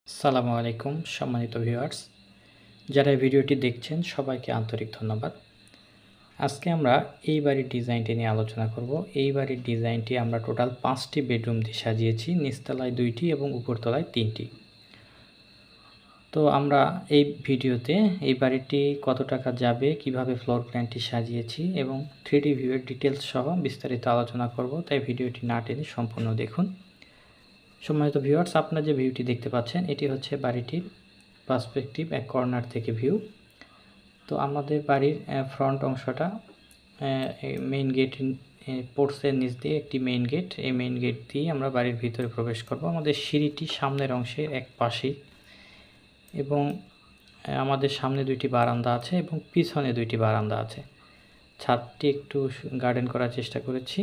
আসসালামু আলাইকুম সম্মানিত ভিউয়ার্স, যারা এই ভিডিওটি দেখছেন সবাইকে আন্তরিক ধন্যবাদ। আজকে আমরা এই বাড়ির ডিজাইনটি নিয়ে আলোচনা করব। এই বাড়ির ডিজাইনটি আমরা টোটাল 5টি বেডরুম দিয়ে সাজিয়েছি, নিচতলায় 2টি এবং উপরতলায় 3টি। তো আমরা এই ভিডিওতে এই বাড়িটি কত টাকা যাবে, কিভাবে ফ্লোর প্ল্যানটি সাজিয়েছি এবং 3D ভিউয়ের ডিটেলস সহ বিস্তারিত আলোচনা করব, তাই ভিডিওটি না টেনে সম্পূর্ণ দেখুন। সম্মানিত ভিউয়ার্স, আপনারা যে ভিউটি দেখতে পাচ্ছেন এটি হচ্ছে বাড়িটির পার্সপেক্টিভ, এক কর্নার থেকে ভিউ। তো আমাদের বাড়ির ফ্রন্ট অংশটা মেইন গেট পোর্টসের নিচ দিয়ে একটি মেইন গেট, এই মেইন গেট দিয়ে আমরা বাড়ির ভিতরে প্রবেশ করব। আমাদের সিঁড়িটি সামনের অংশে এক পাশেই এবং আমাদের সামনে 2টি বারান্দা আছে এবং পিছনে 2টি বারান্দা আছে। ছাদটি একটু গার্ডেন করার চেষ্টা করেছি।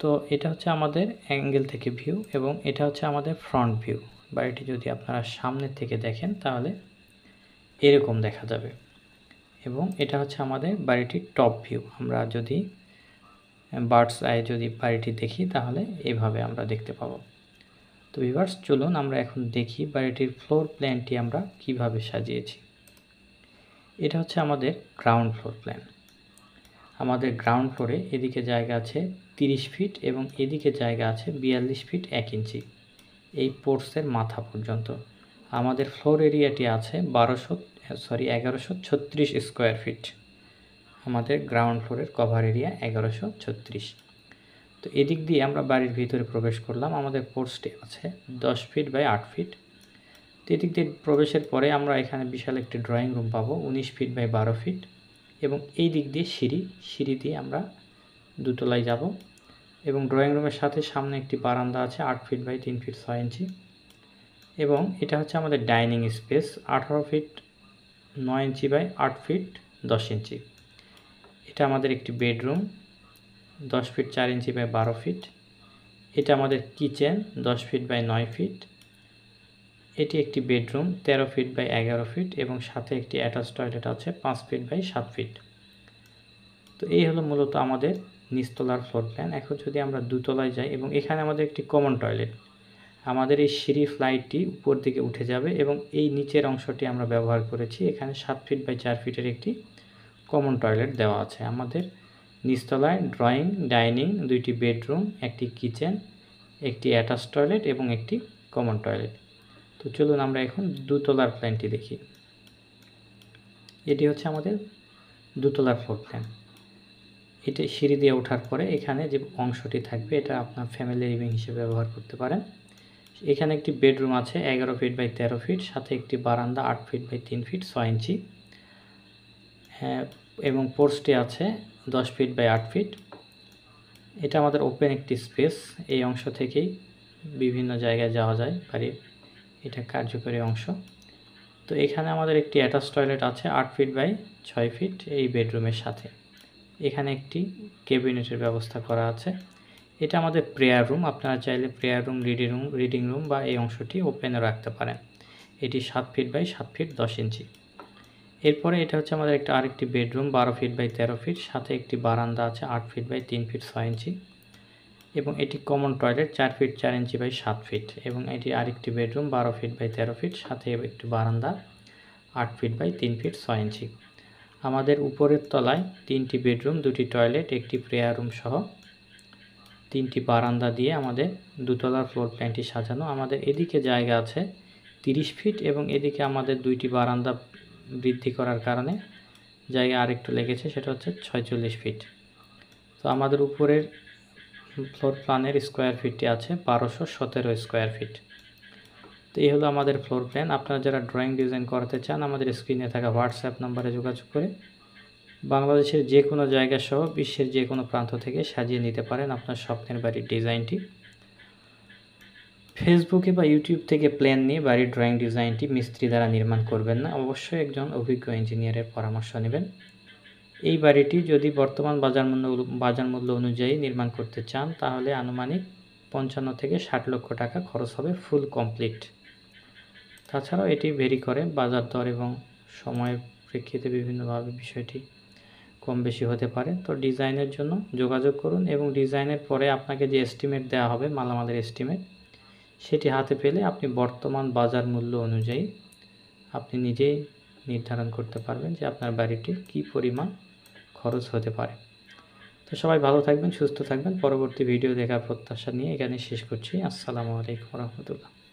তো এটা হচ্ছে আমাদের অ্যাঙ্গেল থেকে ভিউ এবং এটা হচ্ছে আমাদের ফ্রন্ট ভিউ। বাড়িটি যদি আপনারা সামনের থেকে দেখেন তাহলে এরকম দেখা যাবে এবং এটা হচ্ছে আমাদের বাড়িটির টপ ভিউ। আমরা যদি বার্ডস আই যদি বাড়িটি দেখি তাহলে এভাবে আমরা দেখতে পাবো। তো ভিউয়ার্স, চলুন আমরা এখন দেখি বাড়িটির ফ্লোর প্ল্যানটি আমরা কিভাবে সাজিয়েছি। এটা হচ্ছে আমাদের গ্রাউন্ড ফ্লোর প্ল্যান। আমাদের গ্রাউন্ড ফ্লোরে এদিকে জায়গা আছে 30 ফিট এবং এদিকে জায়গা আছে 42 ফিট 1 ইঞ্চি, এই পোর্টসের মাথা পর্যন্ত। আমাদের ফ্লোর এরিয়াটি আছে 1136 স্কোয়ার ফিট। আমাদের গ্রাউন্ড ফ্লোরের কভার এরিয়া 1136। তো এদিক দিয়ে আমরা বাড়ির ভিতরে প্রবেশ করলাম। আমাদের পোর্টসটি আছে 10 ফিট বাই 8 ফিট। তো এদিক দিয়ে প্রবেশের পরে আমরা এখানে বিশাল একটি ড্রয়িং রুম পাবো 19 ফিট বাই 12 ফিট এবং এই দিক দিয়ে সিঁড়ি দিয়ে আমরা দোতলায় যাব এবং ড্রয়িং রুমের সাথে সামনে একটি বারান্দা আছে 8 ফিট বাই 3 ফিট 6 ইঞ্চি এবং এটা হচ্ছে আমাদের dining space 18 feet 9 inch by 8 feet 10 inch. এটা আমাদের একটি bedroom 10 feet 4 inch by 12 feet. এটা আমাদের কিচেন 10 ফিট বাই 9 ফিট। এটি একটি বেডরুম 13 ফিট বাই 11 ফিট এবং সাথে একটি অ্যাটাচ টয়লেট আছে 5 ফিট বাই 7 ফিট। তো এই হলো মূলত আমাদের নিচতলার ফ্লোর প্ল্যান। এখন যদি আমরা দোতলায় যাই এবং এখানে আমাদের একটি কমন টয়লেট, আমাদের এই সিঁড়ি ফ্লাইটটি উপর দিকে উঠে যাবে এবং এই নিচের অংশটি আমরা ব্যবহার করেছি। এখানে 7 ফিট বাই 4 ফিটের একটি কমন টয়লেট দেওয়া আছে। আমাদের নিচতলায় ড্রয়িং, ডাইনিং, 2টি বেডরুম, একটি কিচেন, একটি অ্যাটাচ টয়লেট এবং একটি কমন টয়লেট। তো চলুন আমরা এখন দোতলার প্ল্যানটি দেখি। এটি হচ্ছে আমাদের দোতলার ফ্লোর প্ল্যান। এটি সিঁড়ি দিয়ে ওঠার পরে এখানে যে অংশটি থাকবে এটা আপনার ফ্যামিলি লিভিং হিসেবে ব্যবহার করতে পারেন। এখানে একটি বেডরুম আছে 11 ফিট বাই 13 ফিট, সাথে একটি বারান্দা 8 ফিট বাই 3 ফিট 6 ইঞ্চি এবং পোর্চটি আছে 10 ফিট বাই 8 ফিট। এটা আমাদের ওপেন একটি স্পেস, এই অংশ থেকেই বিভিন্ন জায়গায় যাওয়া যায় বাড়ির, এটা কার্যকরী অংশ। তো এখানে আমাদের একটি অ্যাটাচ টয়লেট আছে 8 ফিট বাই 6 ফিট এই বেডরুমের সাথে। এখানে একটি ক্যাবিনেটের ব্যবস্থা করা আছে। এটা আমাদের প্রেয়ার রুম। আপনারা চাইলে প্রেয়ার রুম, রিডিং রুম বা এই অংশটি ওপেনে রাখতে পারেন। এটি 7 ফিট বাই 7 ফিট 10 ইঞ্চি। এরপরে এটা হচ্ছে আমাদের আরেকটি বেডরুম 12 ফিট বাই 13 ফিট, সাথে একটি বারান্দা আছে 8 ফিট বাই 3 ফিট 6 ইঞ্চি এবং এটি common toilet 4 feet 4 inch by 7 feet এবং এটি আরেকটি বেডরুম 12 ফিট বাই 13 ফিট, সাথে একটি বারান্দা 8 ফিট বাই 3 ফিট 6 ইঞ্চি। আমাদের উপরের তলায় 3টি বেডরুম, 2টি টয়লেট, একটি প্রেয়ার রুম সহ 3টি বারান্দা দিয়ে আমাদের দোতলার ফ্লোর প্ল্যানটি সাজানো। আমাদের এদিকে জায়গা আছে 30 ফিট এবং এদিকে আমাদের 2টি বারান্দা বৃদ্ধি করার কারণে জায়গা আরেকটু লেগেছে, সেটা হচ্ছে 46 ফিট। তো আমাদের উপরের ফ্লোর প্ল্যানের স্কোয়ার ফিটটি আছে 1217 স্কোয়ার ফিট। তো এই হলো আমাদের ফ্লোর প্ল্যান। আপনারা যারা ড্রয়িং ডিজাইন করতে চান আমাদের স্ক্রিনে থাকা হোয়াটসঅ্যাপ নম্বরে যোগাযোগ করে বাংলাদেশের যে কোনো জায়গা সহ বিশ্বের যে কোনো প্রান্ত থেকে সাজিয়ে নিতে পারেন আপনার স্বপ্নের বাড়ির ডিজাইনটি। ফেসবুকে বা ইউটিউব থেকে প্ল্যান নিয়ে বাড়ির ড্রয়িং ডিজাইনটি মিস্ত্রি দ্বারা নির্মাণ করবেন না, অবশ্যই একজন অভিজ্ঞ ইঞ্জিনিয়ারের পরামর্শ নেবেন। এই বাড়িটি যদি বর্তমান বাজার মূল্য অনুযায়ী নির্মাণ করতে চান তাহলে আনুমানিক 55 থেকে 60 লক্ষ টাকা খরচ হবে ফুল কমপ্লিট। তাছাড়াও এটি ভেরি করে বাজার দর এবং সময়ের প্রেক্ষিতে বিভিন্নভাবে বিষয়টি কম বেশি হতে পারে। তো ডিজাইনের জন্য যোগাযোগ করুন এবং ডিজাইনের পরে আপনাকে যে এস্টিমেট দেওয়া হবে, মালামালের এস্টিমেট, সেটি হাতে পেলে আপনি বর্তমান বাজার মূল্য অনুযায়ী আপনি নিজেই নির্ধারণ করতে পারবেন যে আপনার বাড়িটি কী পরিমাণ খরচ হতে পারে। তো সবাই ভালো থাকবেন, সুস্থ থাকবেন। পরবর্তী ভিডিও দেখার প্রত্যাশা নিয়ে এখানে শেষ করছি। আসসালামু আলাইকুম রহমতুল্লাহ।